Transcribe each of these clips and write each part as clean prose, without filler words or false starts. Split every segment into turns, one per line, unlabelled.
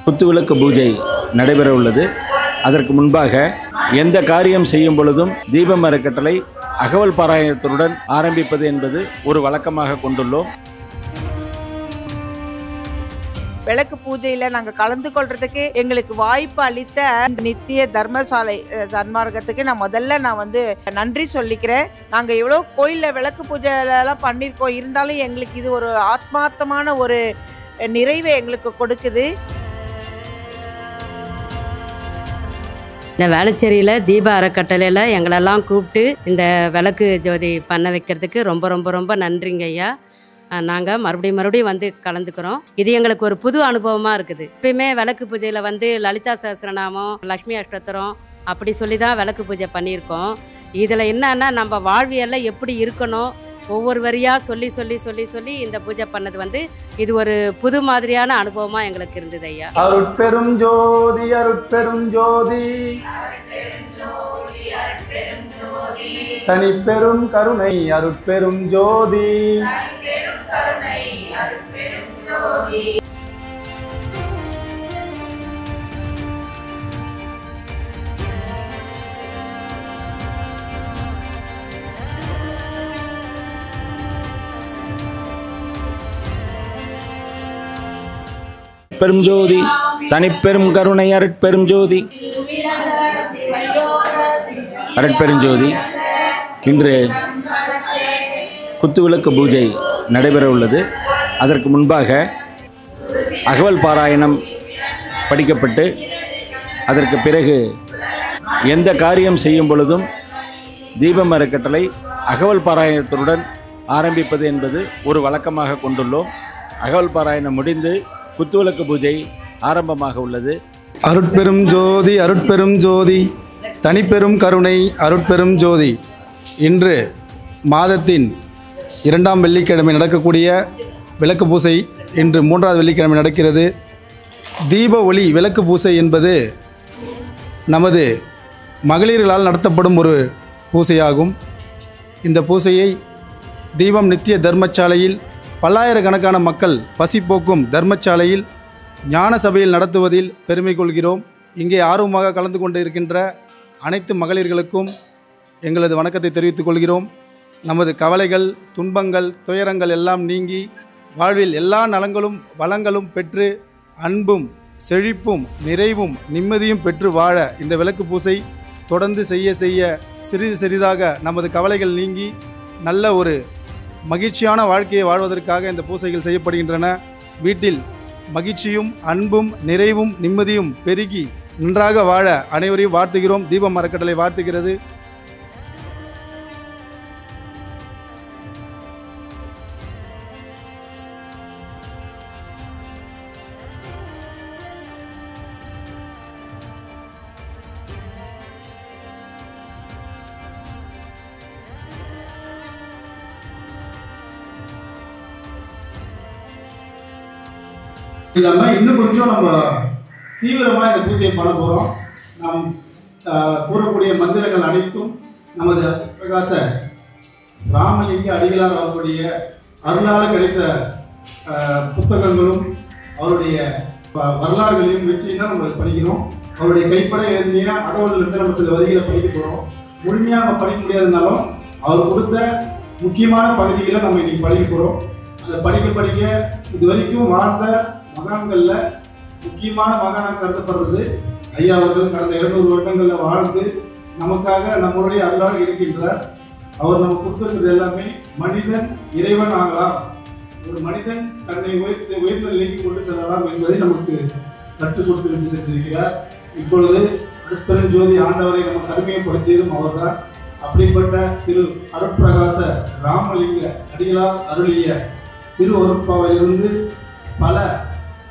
குத்துவிளக்கு பூஜை நடைபெற உள்ளது. அதற்கு முன்பாக எந்த காரியம் செய்யும் பொழுதும் தீபம் அறக்கட்டளை அகவல் பாராயணத்துடன் ஆரம்பிப்பது என்பது ஒரு வழக்கமாக கொண்டுள்ளோம்.
விளக்கு பூஜையில் நாங்கள் கலந்து கொள்றதுக்கு எங்களுக்கு வாய்ப்பு அளித்த நித்திய தர்மசாலை சன்மார்க்கத்துக்கு நான் வந்து நன்றி சொல்லிக்கிறேன். நாங்கள் எவ்வளோ கோயிலில் விளக்கு பூஜைலாம் பண்ணியிருக்கோம், இருந்தாலும் எங்களுக்கு இது ஒரு ஆத்மார்த்தமான ஒரு நிறைவை எங்களுக்கு கொடுக்குது.
இந்த வேளச்சேரியில் தீப அறக்கட்டளையில் எங்களெல்லாம் கூப்பிட்டு இந்த விளக்கு ஜோதி பண்ண வைக்கிறதுக்கு ரொம்ப ரொம்ப ரொம்ப நன்றிங்க ஐயா. நாங்கள் மறுபடியும் வந்து கலந்துக்கிறோம். இது எங்களுக்கு ஒரு புது அனுபவமாக இருக்குது. எப்பயுமே விளக்கு பூஜையில் வந்து லலிதா சஹஸ்ரநாமம், லக்ஷ்மி அஷ்டோத்திரம் அப்படி சொல்லி தான் விளக்கு பூஜை பண்ணியிருக்கோம். இதில் என்னன்னா நம்ம வாழ்வியலில் எப்படி இருக்கணும் ஒவ்வொரு வரியாக சொல்லி சொல்லி சொல்லி சொல்லி இந்த பூஜை பண்ணது வந்து இது ஒரு புது மாதிரியான அனுபவமாக எங்களுக்கு இருந்தது ஐயா.
அருட்பெரும் ஜோதி அருட்பெரும் ஜோதி தனிப்பெரும் கருணை அருட்பெரும் ஜோதி.
பெரும் ஜோதி தனிப்பெரும் கருணை அருட்பெரும் ஜோதி. அருட்பெருஞ்சோதி இன்று குத்துவிளக்கு பூஜை நடைபெற உள்ளது. அதற்கு முன்பாக அகவல் பாராயணம் படிக்கப்பட்டு அதற்கு பிறகு எந்த காரியம் செய்யும் பொழுதும் தீபம் அறக்கட்டளை அகவல் பாராயணத்துடன் ஆரம்பிப்பது என்பது ஒரு வழக்கமாக கொண்டுள்ளோம். அகவல் பாராயணம் முடிந்து குத்துவிளக்கு பூஜை ஆரம்பமாக உள்ளது.
அருட்பெரும் ஜோதி அருட்பெரும் ஜோதி தனிப்பெரும் கருணை அருட்பெரும் ஜோதி. இன்று மாதத்தின் 2ஆம் வெள்ளிக்கிழமை நடக்கக்கூடிய விளக்கு பூசை இன்று 3வது வெள்ளிக்கிழமை நடக்கிறது. தீப ஒளி விளக்கு பூசை என்பது நமது மகளிர்களால் நடத்தப்படும் ஒரு பூசையாகும். இந்த பூசையை தீபம் நித்திய தர்மசாலையில் பல்லாயிரக்கணக்கான மக்கள் பசி போக்கும் தர்மசாலையில் ஞான சபையில் நடத்துவதில் பெருமை கொள்கிறோம். இங்கே ஆர்வமாக கலந்து கொண்டு இருக்கின்ற அனைத்து மகளிர்களுக்கும் எங்களது வணக்கத்தை தெரிவித்துக் கொள்கிறோம். நமது கவலைகள், துன்பங்கள், துயரங்கள் எல்லாம் நீங்கி வாழ்வில் எல்லா நலங்களும் வளங்களும் பெற்று அன்பும் செழிப்பும் நிறைவும் நிம்மதியும் பெற்று வாழ இந்த விளக்கு பூசை தொடர்ந்து செய்ய செய்ய சிறிது சிறிதாக நமது கவலைகள் நீங்கி நல்ல ஒரு மகிழ்ச்சியான வாழ்க்கையை வாழ்வதற்காக இந்த பூசைகள் செய்யப்படுகின்றன. வீட்டில் மகிழ்ச்சியும் அன்பும் நிறைவும் நிம்மதியும் பெருகி நன்றாக வாழ அனைவரையும் வாழ்த்துகிறோம். தீபம் அறக்கட்டளை வாழ்த்துகிறது. இல்லாமல் இன்னும் கொஞ்சம் நம்ம தீவிரமாக இந்த பூஜையை பண்ண போகிறோம். நாம் கூறக்கூடிய மந்திரங்கள் அனைத்தும் நமது பிரகாச ராமலிங்க அடிகளார் அவருடைய அருளால் கிடைத்த புத்தகங்களும் அவருடைய வரலாறுகளையும் வச்சு தான் நம்ம படிக்கிறோம். அவருடைய கைப்பட எழுதிய அகவலிருந்து நம்ம சில வரிகளை படிக்க போகிறோம். முழுமையாக நம்ம படிக்க முடியாதுனாலும் அவர் கொடுத்த முக்கியமான பகுதிகளை நம்ம இன்னைக்கு படிக்க போகிறோம். அதை படிக்க இது வரைக்கும் வாழ்ந்த மகான்களில் முக்கியமான மகானாக கருதப்படுறது ஐயா அவர்கள். கடந்த 200 வருடங்களில் வாழ்ந்து நமக்காக நம்மளுடைய அருளாக இருக்கின்றார். அவர் நம்ம கொடுத்துருக்கிறது எல்லாமே மனிதன் இறைவன் ஆகலாம், ஒரு மனிதன் தன்னை உயர்ந்த நிலைக்கு கொண்டு செல்லலாம் என்பதை நமக்கு கற்றுக் கொடுத்து விட்டு சென்றிருக்கிறார். இப்பொழுது அருட்பெருஞ்சோதி ஆண்டவரை நமக்கு அருமையப்படுத்தியதும் அவர்தான். அப்படிப்பட்ட திரு அருட்பிரகாச ராமலிங்க அடிகளார் அருளிய திரு அருட்பாவிலிருந்து பல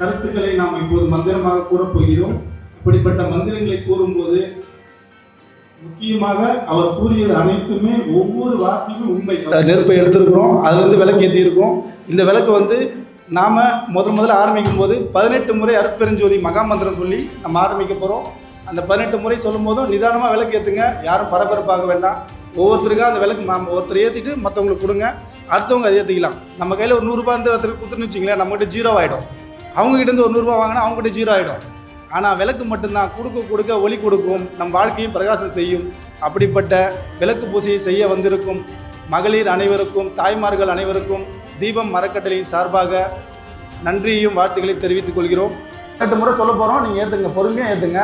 கருத்துக்களை நாம் இப்போது மந்திரமாக கூறப்போகிறோம். அப்படிப்பட்ட மந்திரங்களை கூறும்போது முக்கியமாக அவர் கூறியது அனைத்துமே ஒவ்வொரு வார்த்தையும் உண்மை. நெருப்பை எடுத்திருக்கிறோம், அதுலேருந்து விளக்கு ஏற்றியிருக்கிறோம். இந்த விளக்கு நாம் முதல்ல ஆரம்பிக்கும் போது 18 முறை அருட்பெருஞ்சோதி மகாமந்திரம் சொல்லி நம்ம ஆரம்பிக்க போகிறோம். அந்த 18 முறை சொல்லும் போதும் நிதானமாக விளக்கு ஏற்றுங்க, யாரும் பரபரப்பாக வேண்டாம். ஒவ்வொருத்தருக்காக அந்த விளக்கு ஒருத்தர் ஏற்றிட்டு மற்றவங்களுக்கு கொடுங்க, அடுத்தவங்க அதை ஏற்றிக்கலாம். நம்ம கையில் ஒரு 100 ரூபாய் வந்து ஒருத்தருக்கு கொடுத்துன்னு வச்சிங்களேன், நம்மகிட்ட 0 ஆகிடும். அவங்ககிட்டேருந்து ஒரு 100 ரூபா வாங்கினா அவங்ககிட்ட 0 ஆகிடும். ஆனால் விளக்கு மட்டும்தான் கொடுக்க கொடுக்க ஒளி கொடுக்கும், நம் வாழ்க்கையும் பிரகாசம் செய்யும். அப்படிப்பட்ட விளக்கு பூசையை செய்ய வந்திருக்கும் மகளிர் அனைவருக்கும், தாய்மார்கள் அனைவருக்கும் தீபம் அறக்கட்டளையின் சார்பாக நன்றியையும் வாழ்த்துக்களையும் தெரிவித்துக் கொள்கிறோம். 8 முறை சொல்ல போகிறோம், நீங்கள் ஏற்றுங்க, பொறுமையாக ஏற்றுங்க.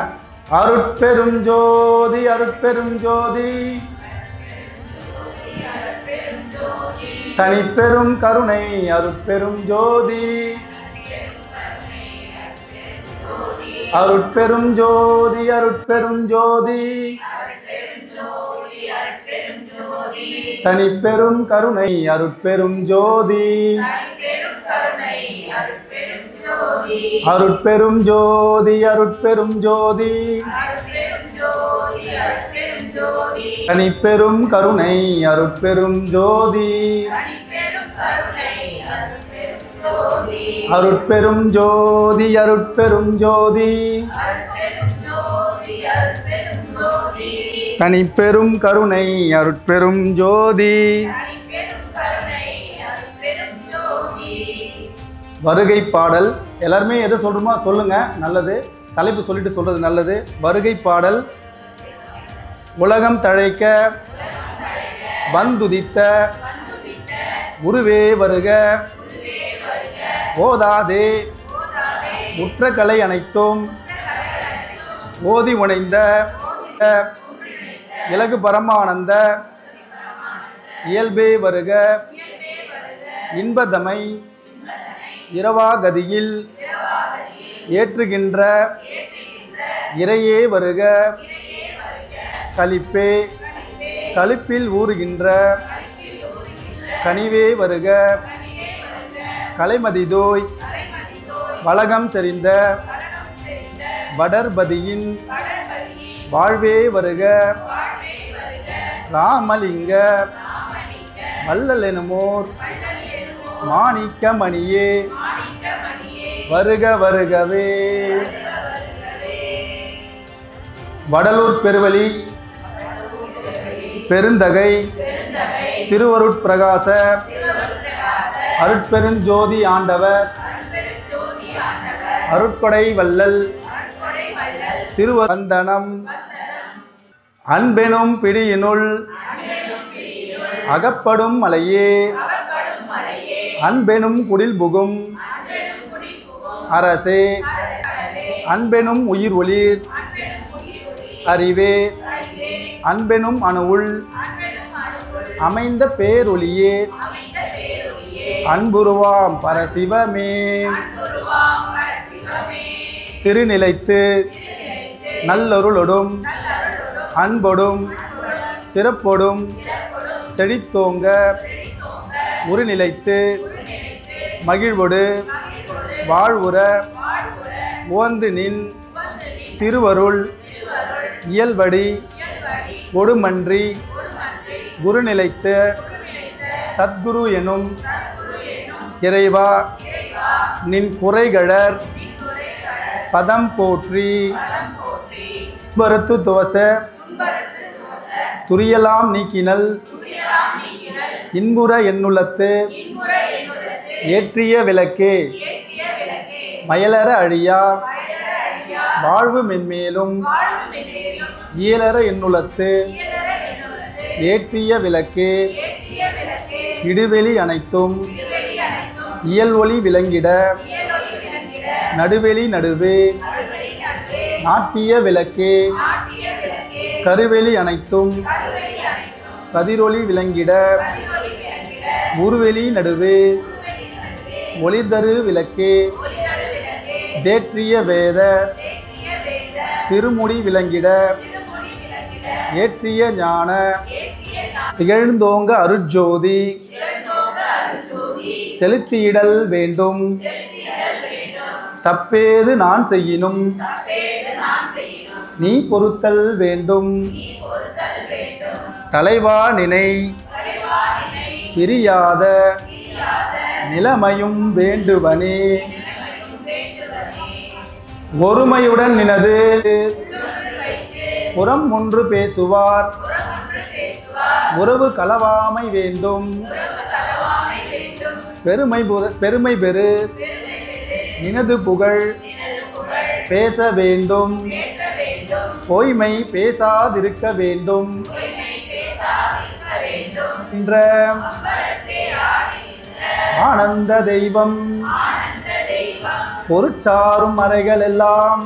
அருட்பெரும் ஜோதி அருட்பெரும் ஜோதி தனிப்பெரும் கருணை அருட்பெரும் ஜோதி அருட்பெரும் ஜோதி அருட்பெரும் ஜோதி தனிப்பெரும் கருணை அருட்பெரும் ஜோதி அருட்பெரும் ஜோதி அருட்பெரும் ஜோதி தனிப்பெரும் கருணை அருட்பெரும் ஜோதி அருட்பெரும் ஜோதி அருட்பெரும் ஜோதி தனிப்பெரும் கருணை அருட்பெரும் ஜோதி. வருகை பாடல் எல்லாருமே எதை சொல்கிறோமோ சொல்லுங்க, நல்லது. தலைப்பு சொல்லிட்டு சொல்றது நல்லது. வருகை பாடல். உலகம் தழைக்க வந்துதித்த உருவே வருக, ஓதாதே உற்ற கலை அனைத்தும் ஓதி உணைந்த இலகு பரமானந்த இயல்பே வருக, இன்பதமை இரவாகதியில் ஏற்றுகின்ற இறையே வருக, கலிப்பே கலிப்பில் ஊறுகின்ற கனிவே வருக, கலைமதிதோய் வளகம் செறிந்த வடர்பதியின் வாழ்வே வருக, ராமலிங்க வள்ளலெனுமோர் மாணிக்க மணியே வருக வருகவே. வடலூர் பெருவழி பெருந்தகை திருவருட்பிரகாச அருட்பெருஞ்சோதி ஆண்டவர் அருட்கொடை வள்ளல் திருவந்தனம் அன்பெனும் பிடியினுள் அகப்படும் மலையே, அன்பெனும் குடில் புகும் அரசே, அன்பெனும் உயிர் ஒளிர் அறிவே, அன்பெனும் அணுவுள் அமைந்த பேரொளியே, அன்புருவாம் பரசிவமே. திருநிலைத்து நல்லொருளொடும் அன்பொடும் சிறப்பொடும் செழித்தோங்க உருநிலைத்து மகிழ்வொடு வாழ்வுற ஓந்து நின் திருவருள் இயல்படி ஒடுமன்றி குருநிலைத்து சத்குரு எனும் இறைவா நின் குறைகழற் பதம் போற்றி துன்பறுத்து துவச துரியலாம் நீக்கினல் இன்புற என்னுள்ளத்து ஏற்றிய விளக்கே மயலற அழியா வாழ்வு மென்மேலும் இயலற என்னுள்ளத்து ஏற்றிய விளக்கே இடுவெளி அனைத்தும் இயல் ஒளி விளங்கிட நடுவெளி நடுவே நாட்டிய விளக்கே கருவெளி அனைத்தும் கதிரொளி விளங்கிட உருவெளி நடுவே ஒளிதரு விளக்கே தேற்றிய வேத திருமுடி விளங்கிட ஏற்றிய ஞான திகழ்ந்தோங்க அருட்ஜோதி செலுத்தியிடல் வேண்டும் தப்பேது நான் செய்யினும் நீ பொறுத்தல் வேண்டும் தலைவா நினை பிரியாத நிலைமையும் வேண்டுவனே ஒருமையுடன் நினது புறம் ஒன்று பேசுவார் உறவு களவாமை வேண்டும் பெருமை பெரு நினது புகழ் பேச வேண்டும், பொய்மை பேசாதிருக்க வேண்டும் என்ற ஆனந்த தெய்வம் பொருட்சாரும் மறைகள் எல்லாம்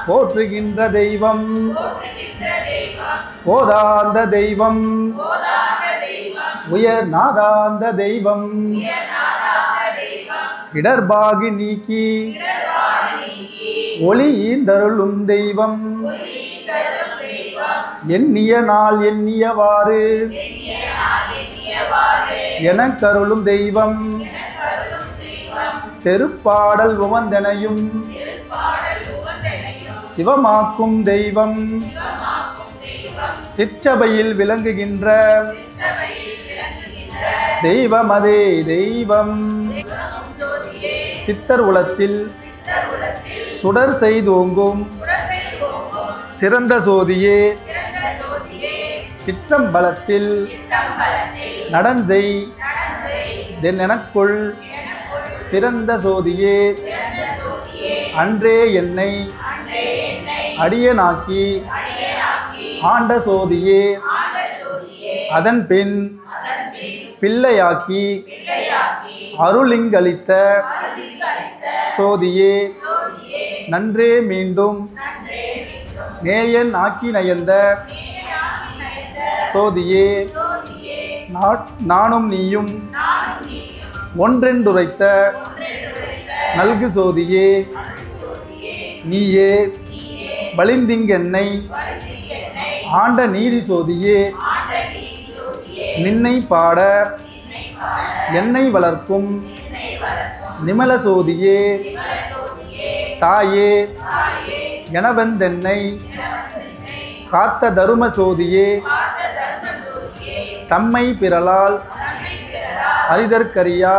போற்றுகின்ற தெய்வம், போதாந்த தெய்வம், உயர் நாதாந்த தெய்வம், இடர்பாகி நீக்கி ஒளி ஈந்தருளும் தெய்வம், எண்ணிய நாள் எண்ணியவாறு எனக்கருளும் தெய்வம், தெருப்பாடல் உவந்தனையும் சிவமாக்கும் தெய்வம், சிற்றபையில் விளங்குகின்ற தெய்வமதே தெய்வம், சித்தர் உலத்தில் சுடர் செய்தோங்கும் சிறந்த சோதியே, சிற்றம்பலத்தில் நடஞ்செய் தென்னெனக்குள் சிறந்த சோதியே, அன்றே என்னை அடியனாக்கி ஆண்ட சோதியே, அதன் பின் பிள்ளையாக்கி அருளிங்களித்த சோதியே, நன்றே மீண்டும் நேயன் ஆக்கி நயந்த சோதியே, நானும் நீயும் ஒன்றென்றுரைத்த நல்கு சோதியே, நீயே வலிந்திங்கென்னை ஆண்ட நீதி சோதியே, நின்னை பாட என்னை வளர்க்கும் நிமல சோதியே, தாயே எனவந்தென்னை காத்த தரும சோதியே, தம்மை பிறலால் அறிதற்கரியா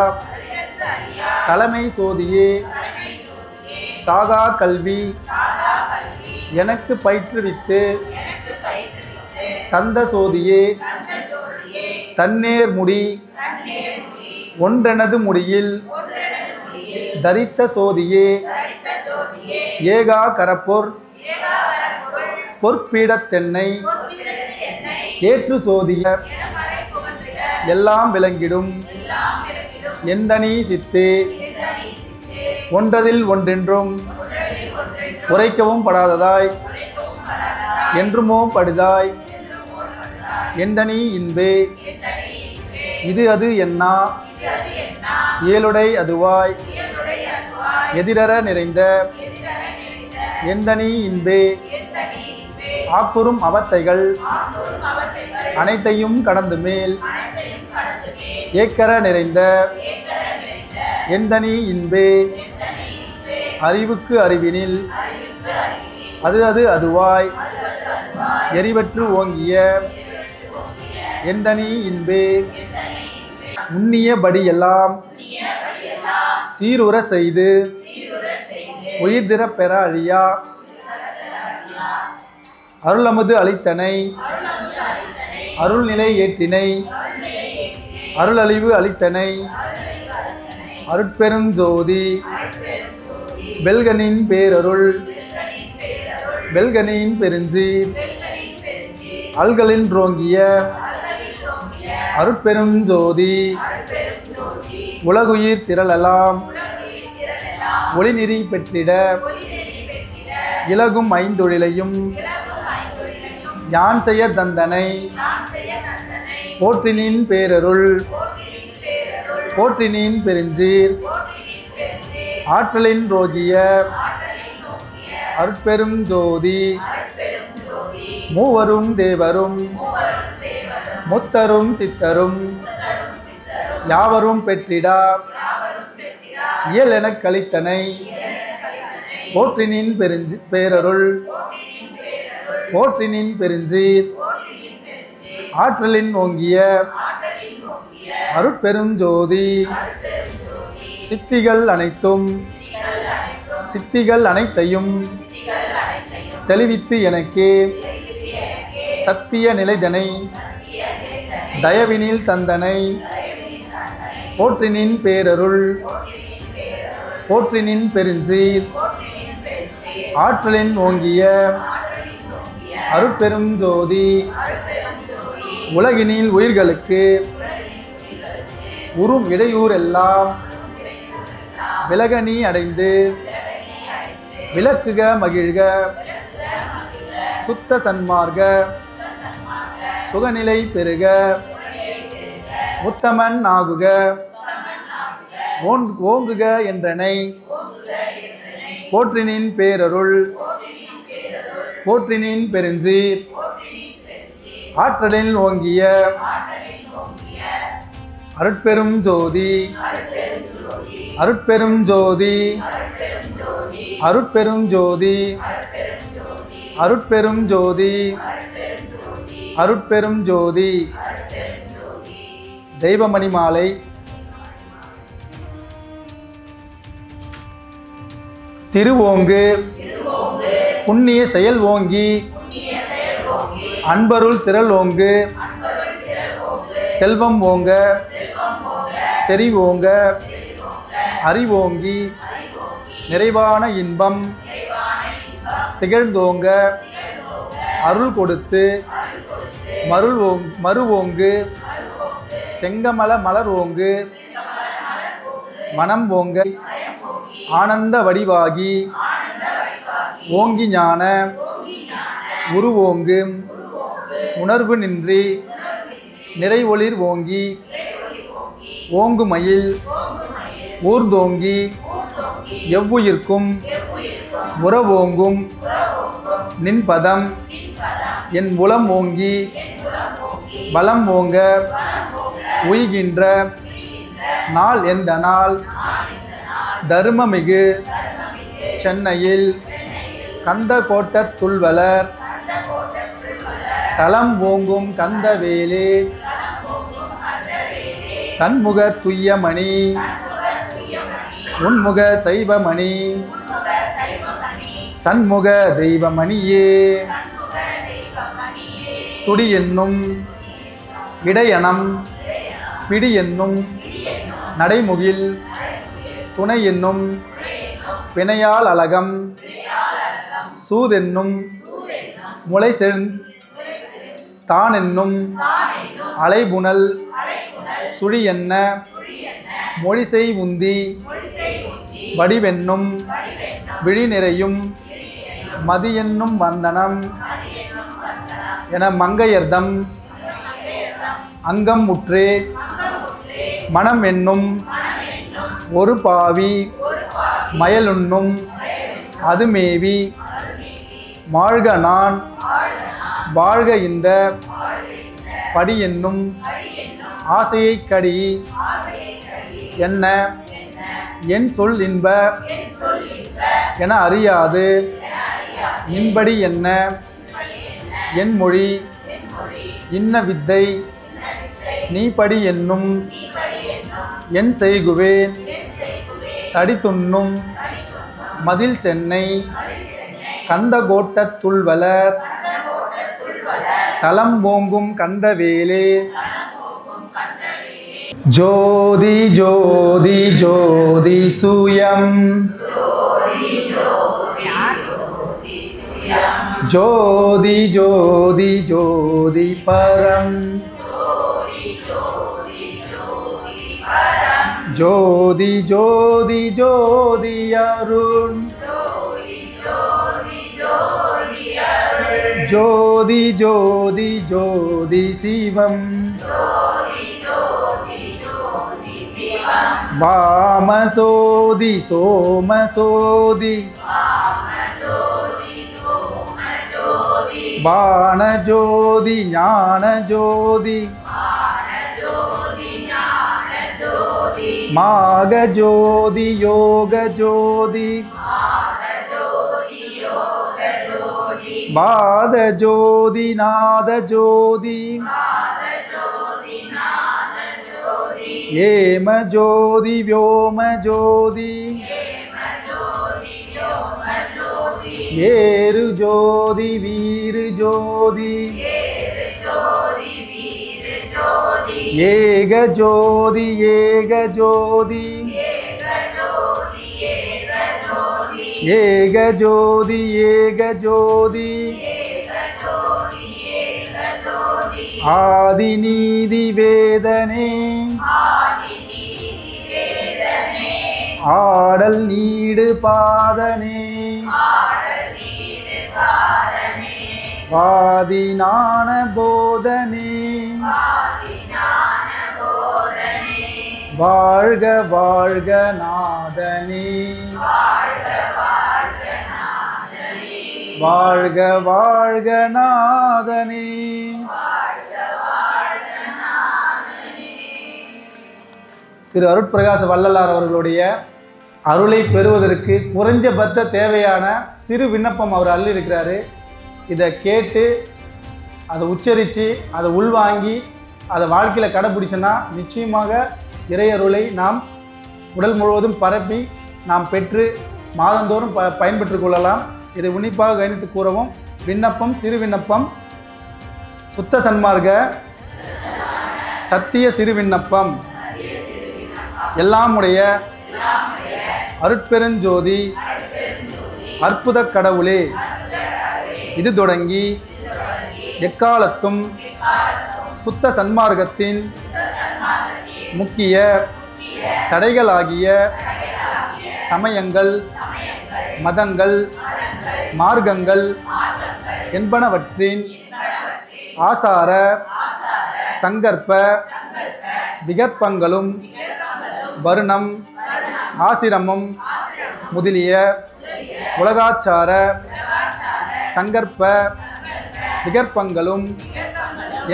தலைமை சோதியே, சாகா கல்வி எனக்கு பயிற்றுவித்து தந்த சோதியே, தன்னேர் முடி ஒன்றெனது முடியில் தரித்த சோதியே, ஏகா கரப்பொர் பொற்பீடத்தென்னை ஏற்று சோதிய எல்லாம் விளங்கிடும் எந்தனி சித்தே, ஒன்றதில் ஒன்றென்றும் உரைக்கவும் படாததாய் என்றுமோ படுதாய் எந்தனி இன்பே, இது அது என்னா ஏழுடை அதுவாய் எதிரற நிறைந்த எந்தனி இன்பே, ஆக்குறும் அவத்தைகள் அனைத்தையும் கடந்து மேல் ஏக்கர நிறைந்த எந்தனி இன்பே, அறிவுக்கு அறிவினில் அது அது அதுவாய் எரிவற்று ஓங்கிய எந்தனி இன்பே, உண்ணியபடியெல்லாம் சீருற செய்து உயிர்திற பெற அழியா அருளமது அளித்தனை அருள்நிலை ஏற்றினை அருளழிவு அளித்தனை அருட்பெருஞ்சோதி பெல்கனின் பேரருள் பெல்கனின் பெருஞ்சீர் அல்களின் ரோங்கிய அருட்பெருஞ்சோதி உலகுயிர் திரளலாம் ஒளிநெறி பெற்றிட இலகும் ஐந்தொழிலையும் யான் செய்ய தந்தனை போற்றினின் பேரருள் போற்றினின் பெருஞ்சீர் ஆற்றலின் ரோகிய அருட்பெரும் ஜோதி மூவரும் தேவரும் முத்தரும் சித்தரும் யாவரும் பெற்றிடா இயல் எனக் கழித்தனை போற்றினின் பேரருள் போற்றினின் பெருஞ்சீர் ஆற்றலின் ஓங்கிய அருட்பெரும் ஜோதி சித்திகள் அனைத்தையும் தெளிவித்து எனக்கே சத்திய நிலைதனை தயவினில் தந்தனை போற்றினின் பேரருள் போற்றினின் பெருஞ்சீர் ஆற்றலின் ஓங்கிய அருட்பெரும் ஜோதி உலகினில் உயிர்களுக்கு உறும் இடையூர் எல்லாம் விலகனி அடைந்து விளக்குக மகிழ்க சுத்த சன்மார்க்க சுகநிலை பெருக உத்தமன் ஆகுக ஓங்குக என்றனை போற்றினின் பேரருள் போற்றினின் பெருஞ்சீர் ஆற்றலில் ஓங்கிய அருட்பெரும் ஜோதி அருட்பெரும் ஜோதி அருட்பெரும் ஜோதி அருட்பெரும் ஜோதி அருட்பெரும் ஜோதி. தெய்வமணி மாலை. திருவோங்கு புண்ணிய செயல் ஓங்கி அன்பருள் திரள் ஓங்கு செல்வம் ஓங்க செறிவோங்க அறிவோங்கி நிறைவான இன்பம் திகழ்ந்தோங்க அருள் கொடுத்து மறுவோங்கு செங்கமல மலர் ஓங்கு மனம் ஓங்க ஆனந்த வடிவாகி ஓங்கி ஞான உருவோங்கு உணர்வு நின்றி நிறைவொளிர் ஓங்கி ஓங்குமயில் ஊர்ந்தோங்கி எவ்வுயிர்க்கும் உறவோங்கும் நின்பதம் என் உளம் ஓங்கி பலம் ஓங்க உய்கின்ற நாள் எந்த நாள் தர்மமிகு சென்னையில் கந்த கோட்டத் துள்வலர் தலம் ஓங்கும் கந்தவேலே தன்முக துய்யமணி உன்முக சைவமணி சண்முக தெய்வமணியே துடி என்னும் இடையணம் பிடி என்னும் நடைமுகில் துணை என்னும் பிணையால் அலகம் சூதென்னும் முளை தான் என்னும் அலைபுணல் சுழி என்ன மொழிசெய் உந்தி வடிவென்னும் விழி நிறையும் மதி என்னும் வந்தனம் என மங்கையர்தம் அங்கம் முற்றே மனம் என்னும் ஒரு பாவி மயலுண்ணும் அது மேவி மாழ்க நான் வாழ்க இந்த படி என்னும் ஆசையை கடி என்ன என் சொல் இன்ப என அறியாது இன்படி என்ன என் மொழி இன்ன வித்தை நீ படி என்னும் என் செய்குவேன் தடி துண்ணும் மதில் சென்னை கந்த கோட்டத் துள்வலர் தலம் ஓங்கும் கந்தவேலே ஜோதி ஜோதி ஜோதி சூயம் ஜோதி ஜோதி ஜோதி பரம் ஜோதி ஜோதி ஜோதி அருண் ஜோதி ஜோதி ஜோதி சிவம் வாமசோதி சோமசோதி பானஜோதி ஞானஜோதி மாகஜோதி யோகஜோதி பாதஜோதி நாதஜோதி ஏமஜோதி व्योमஜோதி ஏரு ஜோதி வீரு ஜோதி ஏக ஜோதி ஏக ஜோதி ஏகஜோதி ஏகஜோதி ஆதிநீதி வேதனே ஆடல் நீடு பாதனே வாதிஞான போதனே வாழ்க வாழ்க நாதனே வாழ்க வாழ்க நாதனே. திரு அருட்பிரகாச வள்ளலார் அவர்களுடைய அருளை பெறுவதற்கு குறைஞ்சபட்ச தேவையான சிறு விண்ணப்பம் அவர் அள்ளியிருக்கிறாரு. இதை கேட்டு அதை உச்சரித்து அதை உள்வாங்கி அதை வாழ்க்கையில் கடைப்பிடிச்சோன்னா நிச்சயமாக இறையருளை நாம் உடல் முழுவதும் பரப்பி நாம் பெற்று மாதந்தோறும் பயன்பெற்று கொள்ளலாம். இதை உன்னிப்பாக கவனித்து கூறவும். விண்ணப்பம் சிறு விண்ணப்பம். சுத்த சன்மார்க்க சத்திய சிறு விண்ணப்பம். எல்லாமுடைய அருட்பெருஞ்சோதி அற்புத கடவுளே, இது தொடங்கி எக்காலத்தும் சுத்த சன்மார்க்கத்தின் முக்கிய தடைகளாகிய சமயங்கள், மதங்கள், மார்க்கங்கள் என்பனவற்றின் ஆசார சங்கற்ப விகற்பங்களும் வருணம், ஆசிரமம் முதலிய உலகாச்சார சங்கற்ப விகற்பங்களும்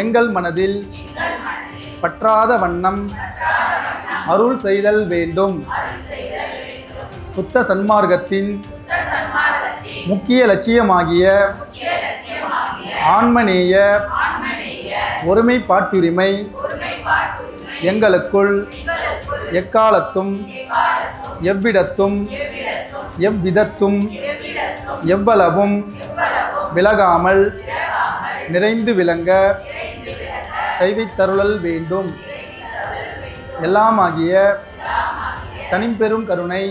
எங்கள் மனதில் பற்றாத வண்ணம் அருள் செய்தல் வேண்டும். சுத்த சன்மார்க்கத்தின் முக்கிய லட்சியமாகிய ஆன்மநேய ஒருமைப்பாட்டுரிமை எங்களுக்குள் எக்காலத்தும் எவ்விடத்தும் எவ்விதத்தும் எவ்வளவும் விலகாமல் நிறைந்து விளங்க செய்வித்தருளல் வேண்டும். எல்லாமாகிய தனிப்பெரும் கருணை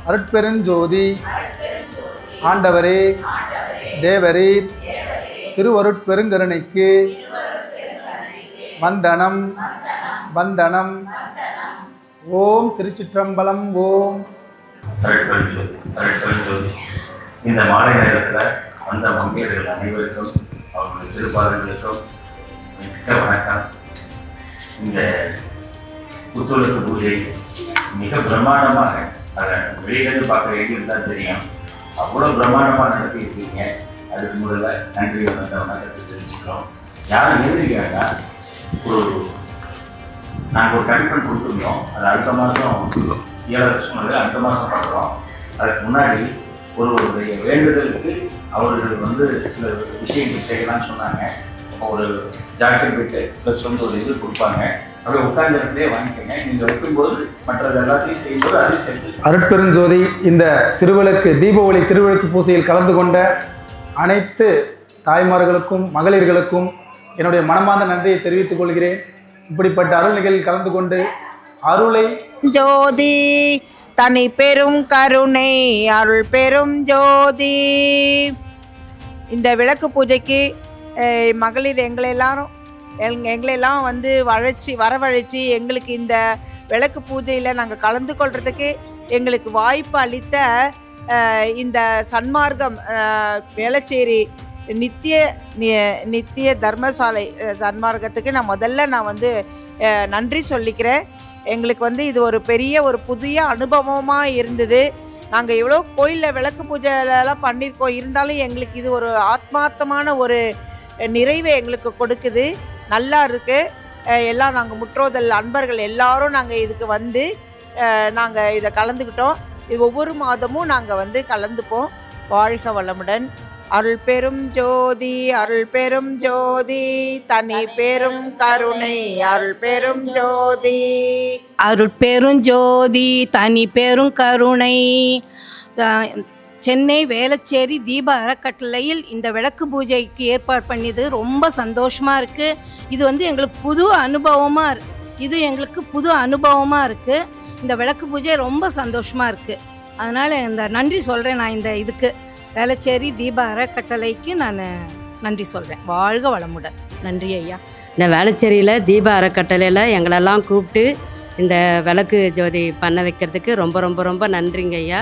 அருட்பெருஞ்சோதி ஆண்டவரே, தேவரீர் திருவருட்பெருங்கருணைக்கு வந்தனம் வந்தனம். ஓம் திருச்சிற்றம்பலம். ஓம்
இந்த மாலை நேரத்தில் வந்த மங்கையர்கள் அனைவருக்கும் அவர்களுடைய திருப்பாதங்களுக்கும் மிக்க வணக்கம். இந்த புத்துலக்கு பூஜை மிக பிரம்மாண்டமாக, அதை வெளியிலிருந்து பார்க்க வேண்டியிருந்தால் தெரியும், அவ்வளோ பிரம்மாண்டமாக நடத்தியிருக்கீங்க. அதுக்கு முதல்ல நன்றி வணக்கத்தை தெரிஞ்சுக்கிறோம். யாரும் எழுதிருக்காங்க, நாங்கள் ஒரு கமிட்மெண்ட் கொடுத்துருந்தோம். அது அடுத்த மாதம் 7 சொன்னது அடுத்த மாதம் பண்ணுறோம். அதுக்கு முன்னாடி ஒருவருடைய வேண்டுதலுக்கு அவர்கள் சில விஷயங்கள் செய்யலாம்னு சொன்னாங்க. ஒரு ஜாக்கெட் போயிட்டு ப்ளஸ் ஒரு இது கொடுப்பாங்க. அப்படியே உட்கார்ந்த இடத்துலேயே வாங்கிக்கோங்க. நீங்கள் வைக்கும்போது மற்றது எல்லாத்தையும் செய்யும்போது அதை சேர்த்து.
அருட்பெருஞ்சோதி இந்த திருவிளக்கு தீப ஒளி திருவிளக்கு பூசையில் கலந்து கொண்ட அனைத்து தாய்மார்களுக்கும் மகளிர்களுக்கும் என்னுடைய மனமார்ந்த நன்றியை தெரிவித்துக் கொள்கிறேன். இப்படிப்பட்ட அருள் நிகழ்வில் கலந்து கொண்டு அருளை
ஜோதி தனி பெரும் கருணை அருள் பெரும் ஜோதி. இந்த விளக்கு பூஜைக்கு மகளிர் எங்களெல்லாம் வரவழைச்சி எங்களுக்கு இந்த விளக்கு பூஜையில் நாங்கள் கலந்து கொள்றதுக்கு எங்களுக்கு வாய்ப்பு அளித்த இந்த சன்மார்க்கம் வேளச்சேரி நித்திய தர்மசாலை சன்மார்க்கத்துக்கு நான் நன்றி சொல்லிக்கிறேன். எங்களுக்கு இது ஒரு பெரிய புதிய அனுபவமாக இருந்தது. நாங்கள் எவ்வளோ கோயிலில் விளக்கு பூஜைலாம் பண்ணியிருக்கோம், இருந்தாலும் எங்களுக்கு இது ஒரு ஆத்மார்த்தமான ஒரு நிறைவை எங்களுக்கு கொடுக்குது. நல்லா இருக்குது. எல்லாம் நாங்கள் முற்றோதல் அன்பர்கள் எல்லாரும் நாங்கள் இதுக்கு நாங்கள் இதை கலந்துக்கிட்டோம். இது ஒவ்வொரு மாதமும் நாங்கள் கலந்துப்போம். வாழ்க வளமுடன். அருள் பெரும் ஜோதி அருள் பெரும் ஜோதி தனி பெரும் கருணை அருள் பெரும் ஜோதி.
அருட்பெருஞ்சோதி தனி பெரும் கருணை. சென்னை வேளச்சேரி தீப அறக்கட்டளையில் இந்த விளக்கு பூஜைக்கு ஏற்பாடு பண்ணியது ரொம்ப சந்தோஷமாக இருக்குது. இது எங்களுக்கு புது அனுபவமாக இருக்குது. இந்த விளக்கு பூஜை ரொம்ப சந்தோஷமாக இருக்குது. அதனால் இந்த நன்றி சொல்கிறேன். நான் இந்த இதுக்கு வேளச்சேரி தீப அறக்கட்டளைக்கு நான் நன்றி சொல்கிறேன். வாழ்க வளமுடன். நன்றி ஐயா.
இந்த வேளச்சேரியில் தீப அறக்கட்டளையில் எங்களெல்லாம் கூப்பிட்டு இந்த விளக்கு ஜோதி பண்ண வைக்கிறதுக்கு ரொம்ப ரொம்ப ரொம்ப நன்றிங்க ஐயா.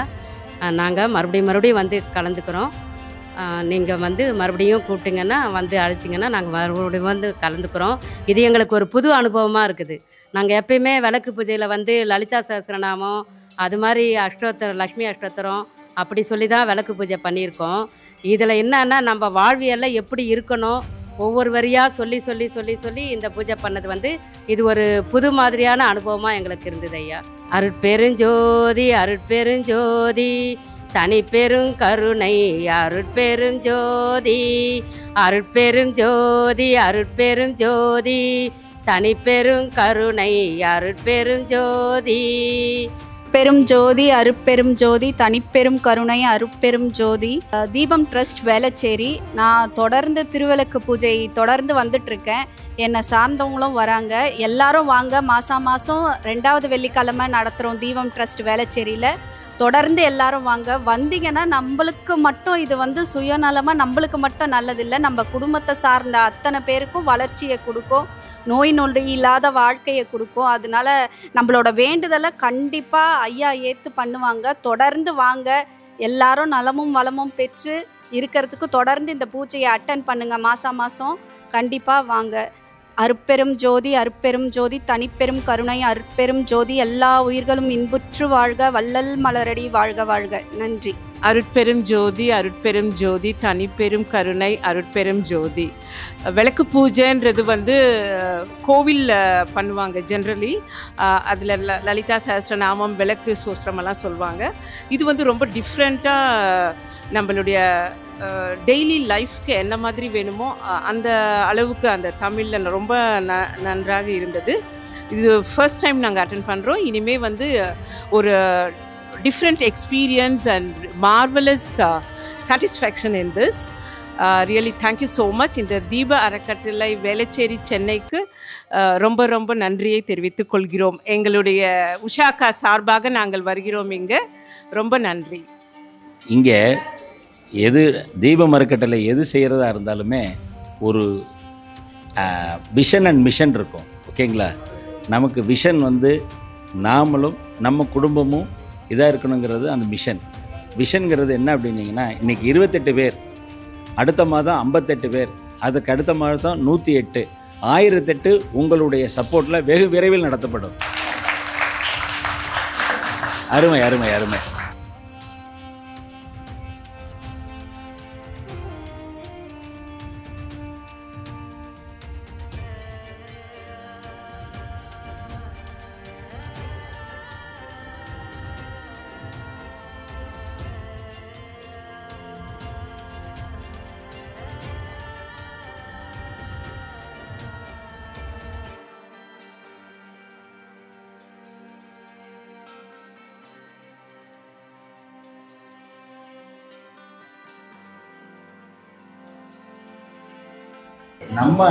நாங்கள் மறுபடியும் வந்து கலந்துக்கிறோம். நீங்கள் வந்து மறுபடியும் கூப்பிட்டிங்கன்னா வந்து அழைச்சிங்கன்னா நாங்கள் மறுபடியும் வந்து கலந்துக்கிறோம். இது எங்களுக்கு ஒரு புது அனுபவமாக இருக்குது. நாங்கள் எப்பயுமே விளக்கு பூஜையில் வந்து லலிதா சஹஸ்ரநாமம் அது மாதிரி அஷ்டோத்தரம், லக்ஷ்மி அஷ்டோத்தரம் அப்படி சொல்லி தான் விளக்கு பூஜை பண்ணியிருக்கோம். இதில் என்னன்னா நம்ம வாழ்வியலில் எப்படி இருக்கணும் ஒவ்வொரு வரியாக சொல்லி சொல்லி சொல்லி சொல்லி இந்த பூஜை பண்ணது வந்து இது ஒரு புது மாதிரியான அனுபவமாக எங்களுக்கு இருந்தது ஐயா. அருட்பெருஞ்சோதி அருட்பெருஞ்சோதி தனி பெருங்கருணை அருட்பெருஞ்சோதி அருட்பெருஞ்சோதி அருட்பெருஞ்சோதி தனி பெருங்கருணை அருட்பெருஞ்சோதி.
பெரும் ஜோதி அருட்பெரும் ஜோதி தனிப்பெரும் கருணை அருட்பெரும் ஜோதி. தீபம் ட்ரஸ்ட் வேளச்சேரி. நான் தொடர்ந்து திருவிளக்கு பூஜை தொடர்ந்து வந்துட்டுருக்கேன். என்னை சார்ந்தவங்களும் வராங்க. எல்லாரும் வாங்க. மாதம் 2வது வெள்ளிக்கிழமை நடத்துகிறோம் தீபம் ட்ரஸ்ட் வேளச்சேரியில். தொடர்ந்து எல்லாரும் வாங்க. வந்தீங்கன்னா நம்மளுக்கு மட்டும் இது வந்து சுயநலமாக நம்மளுக்கு மட்டும் நல்லதில்லை, நம்ம குடும்பத்தை சார்ந்த அத்தனை பேருக்கும் வளர்ச்சியை கொடுக்கும், நோய் நொடி இல்லாத வாழ்க்கையை கொடுக்கும். அதனால நம்மளோட வேண்டுதலை கண்டிப்பாக ஐயா ஏற்று பண்ணுவாங்க. தொடர்ந்து வாங்க. எல்லாரும் நலமும் வளமும் பெற்று இருக்கிறதுக்கு தொடர்ந்து இந்த பூஜையை அட்டன் பண்ணுங்கள். மாதம் கண்டிப்பாக வாங்க. அருட்பெரும் ஜோதி அருட்பெரும் ஜோதி தனிப்பெரும் கருணை அருட்பெரும் ஜோதி. எல்லா உயிர்களும் இன்புற்று வாழ்க, வள்ளல் மலரடி வாழ்க வாழ்க. நன்றி.
அருட்பெரும் ஜோதி அருட்பெரும் ஜோதி தனிப்பெரும் கருணை அருட்பெரும் ஜோதி. விளக்கு பூஜைன்றது வந்து கோவிலில் பண்ணுவாங்க ஜென்ரலி. அதில் லலிதா சஹஸ்ரநாமம் விளக்கு சோஸ்திரமெல்லாம் சொல்லுவாங்க. இது வந்து ரொம்ப டிஃப்ரெண்ட்டாக நம்மளுடைய டெய்லி லைஃப்க்கு என்ன மாதிரி வேணுமோ அந்த அளவுக்கு அந்த தமிழில் ரொம்ப நன்றாக இருந்தது. இது ஃபர்ஸ்ட் டைம் நாங்கள் அட்டென்ட் பண்ணுறோம். இனிமேல் வந்து ஒரு different experience and marvellous satisfaction in this. Really thank you so much. இந்த தீப அறக்கட்டளை வேளச்சேரி சென்னைக்கு ரொம்ப ரொம்ப நன்றியை தெரிவித்துக் கொள்கிறோம். எங்களுடைய உஷாக்கா சார்பாக நாங்கள் வருகிறோம் இங்கே. ரொம்ப நன்றி.
இங்கே எது தீபம் அறக்கட்டளை எது செய்கிறதா இருந்தாலுமே ஒரு விஷன் அண்ட் மிஷன் இருக்கும். ஓகேங்களா? நமக்கு விஷன் வந்து நாமளும் நம்ம குடும்பமும் இதாக இருக்கணுங்கிறது அந்த மிஷன். விஷன்கிறது என்ன அப்படின்னீங்கன்னா, இன்றைக்கி 28 பேர், அடுத்த மாதம் 58 பேர், அதுக்கு அடுத்த மாதம் 108, 1008 உங்களுடைய சப்போர்ட்டில் வெகு விரைவில் நடத்தப்படும். அருமை அருமை அருமை. நம்ம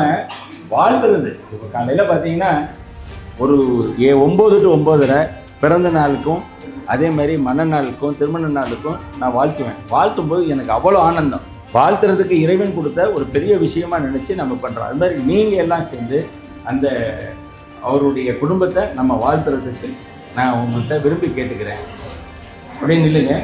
வாழ்கிறது இப்போ காலையில் பார்த்தீங்கன்னா ஒரு 9 to 9:30 பிறந்த நாளுக்கும் அதே மாதிரி மன நாளுக்கும் திருமண நாளுக்கும் நான் வாழ்த்துவேன். வாழ்த்தும் போது எனக்கு அவ்வளோ ஆனந்தம். வாழ்த்துறதுக்கு இறைவன் கொடுத்த ஒரு பெரிய விஷயமா நினச்சி நம்ம பண்ணுறோம். அது மாதிரி நீங்கள் எல்லாம் சேர்ந்து அந்த அவருடைய குடும்பத்தை நம்ம வாழ்த்துறதுக்கு நான் உங்கள்கிட்ட விரும்பி கேட்டுக்கிறேன். அப்படின்னு இல்லைங்க.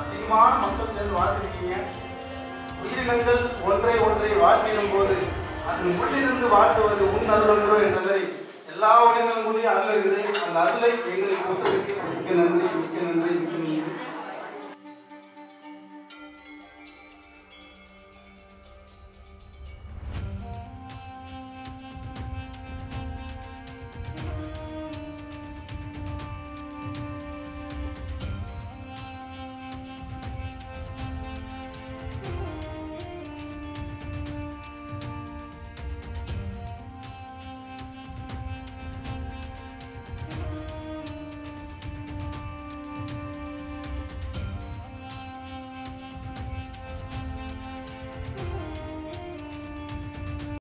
அதிகமான மக்கள் சேர்ந்து வாழ்த்திருக்கீங்க. உயிரினங்கள் ஒன்றை வாழ்த்திடும் போது அதன் உள்ளிருந்து வாழ்த்துவது உன் அருளன்றோ என்ற மாதிரி எல்லா உயிரினங்களுடைய அருள் இருக்குது. அந்த அருளை எங்களுக்கு கொடுத்ததற்கு மிக்க நன்றி.